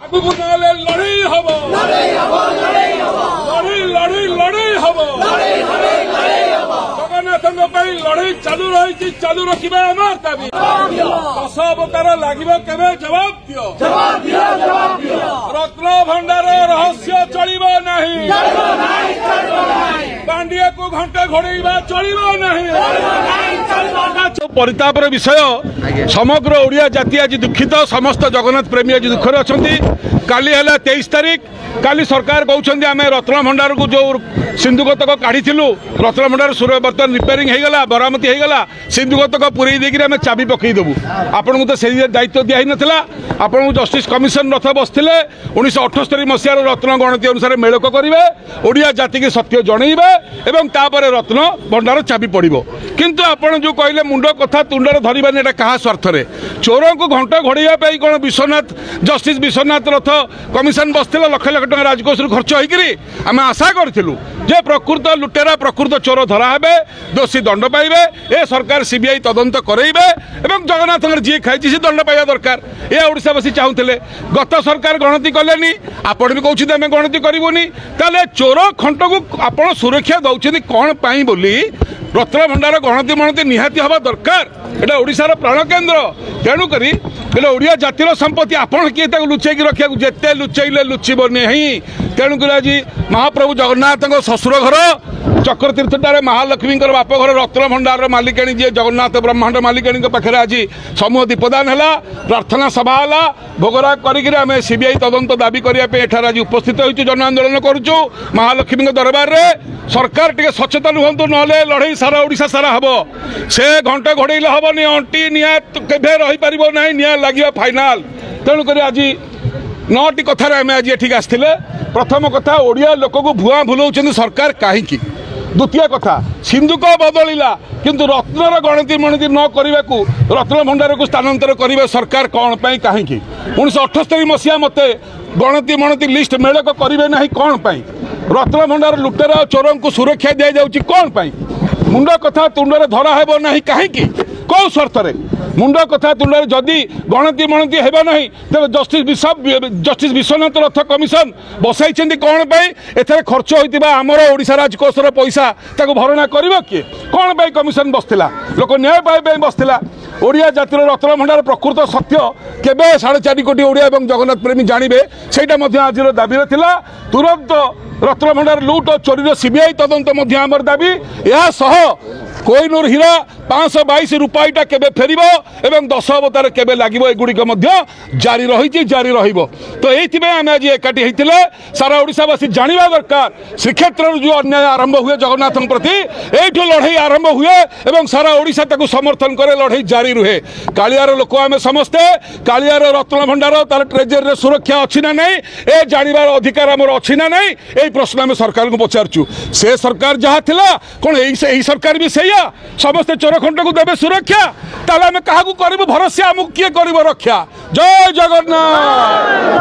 लड़ाई हम जगन्नाथ लड़ाई चालू रखा आम दाबी 10 अवतार लगे केवे जवाब दियो रत्न भंडार रहस्य चलो नहीं पांडिया को घंटा घोड़ा चलो नहीं। परितापर विषय समग्र ओडिया जाति आज दुखित समस्त जगन्नाथ प्रेमी आज दुखर अच्छा काली है 23 तारीख काली सरकार कहते आम रत्न भंडार को जो सिंधुगतक काढ़ी रत्न भंडार बर्तमान रिपेयरिंग होगा बरामती होगा सिंधुगतक पूरे देकर आम चाबी पकईदेवु आपन को तो से दायित्व दिया नाला आपन को जस्टिस कमिशन रथ बसते 1978 मसीह रत्न गणति अनुसार मेलक करेंगे ओडिया जाति की सत्य जनइबे एवं तापर रत्न भंडार चाबी पड़ो किंतु आपन जो कहले मुंड कथा तुंडर धरवानी एटा क्या स्वार्थ चोर को घंटा घोड़ाई कौन विश्वनाथ जस्टिस विश्वनाथ रथ कमिशन बसला लक्ष लक्ष टका राजकोष खर्च होकर आम आशा करूँ जे प्रकृत लुटेरा प्रकृत चोर धरा हे दोषी दंड पाइबे ए सरकार सीबीआई तदंत करेबे एवं जगन्नाथ जी खाई सी दंड पाइबा दरकार यह ओडिशावासी चाहूले गत सरकार गणति कले आपण भी कहते आम गणति करूनी ताले चोर खंट को आप सुरक्षा दौरान कौन पाई बोली रत्न भंडार गणति मणति निहाती हवा दरकार एटा ओडिशार प्राण केन्द्र तेणुक ओडिया जातिर संपत्ति आपण किए लुचेक रखा जिते लुचेले लुचब नहीं तेणुक आज महाप्रभु जगन्नाथ ससुर घर चक्रतीर्थटारे महालक्ष्मी बाप घर रत्न भंडार मालिकाणी जी जगन्नाथ ब्रह्मांड मालिकाणी पाखे आज समूह दीपदान है प्रार्थना सभा है भोगराग करें सीबीआई तदंत दाबी करने आज उपस्थित हो जन आंदोलन करुचु महालक्ष्मी दरबार में सरकार टे सचेतन हूँ ना लड़ाई सारा ओडिशा सारा हम से घंटे घोड़े हेनी अंटी निआ केवे रहीपर ना निआ लगे फाइनाल तेणुक आज 9टी कथार आम आज ये आसते प्रथम कथा ओडिया लोक को भुआ भुलाऊँ सरकार कहीं द्वितीय कथा सिंधुक बदलिला किंतु रत्नर गणति मणति न करने को रत्न भंडार को स्थानांतर करेंगे सरकार कौन पाई कहीं 1978 मसीहा मत गणति मणति लिस्ट मेलक करेंगे ना कौन पाई रत्न भंडार लुटेरा चोर को सुरक्षा दी जाऊँगी कौन पाई मुंड कथा तुंडर धरा हेब ना कहीं कौ स्वार्थ मुंड कथा तुंडर जदि गणति मणति हेब ना तेज जस्टिस विश्वनाथ रथ कमिशन बसाई कौन पाई एथरे खर्च होता आमर ओडिशा राजकोषर पैसा ताको भरणा कर किए कौन पाई कमिशन बसला लोक न्याय पाई बसला ओडिया जातिर रत्न भंडार प्रकृत सत्य केवे 4.5 कोटी ओडिया और जगन्नाथ प्रेमी जानवे से आज दाबी था तुरंत रत्न भंडार लुट और चोरी सीबीआई तदंत आमर दाबी यह कोहिनूर हीरा 522 रुपईटा केबे फेरिबो एवं 10 अवतार केबे लागिबो एगुड़िक जारी रही जारी रहिबो तो ये आम आज एकाठी होते सारा ओडिशावासी जानिबा दरकार श्रीक्षेत्र जो अन्याय आरंभ हुए जगन्नाथ प्रति एठो लड़ाई आरंभ हुए एवं सारा ओडिशा ताको समर्थन करे लड़ाई जारी रुहे कालियार लोक आम समस्ते कालियार रत्न भंडार तार ट्रेजरी सुरक्षा अच्छी ना नहीं ए जानिबार अधिकार आमर अच्छी ना नहीं यही प्रश्न आम सरकार को पचारचु से सरकार जहाँ थिला कौन यही सरकार भी सही समस्ते चोर खंड को देवे सुरक्षा ताले आम क्या करूँ भरोसा आमको किए कर रक्षा जय जगन्नाथ।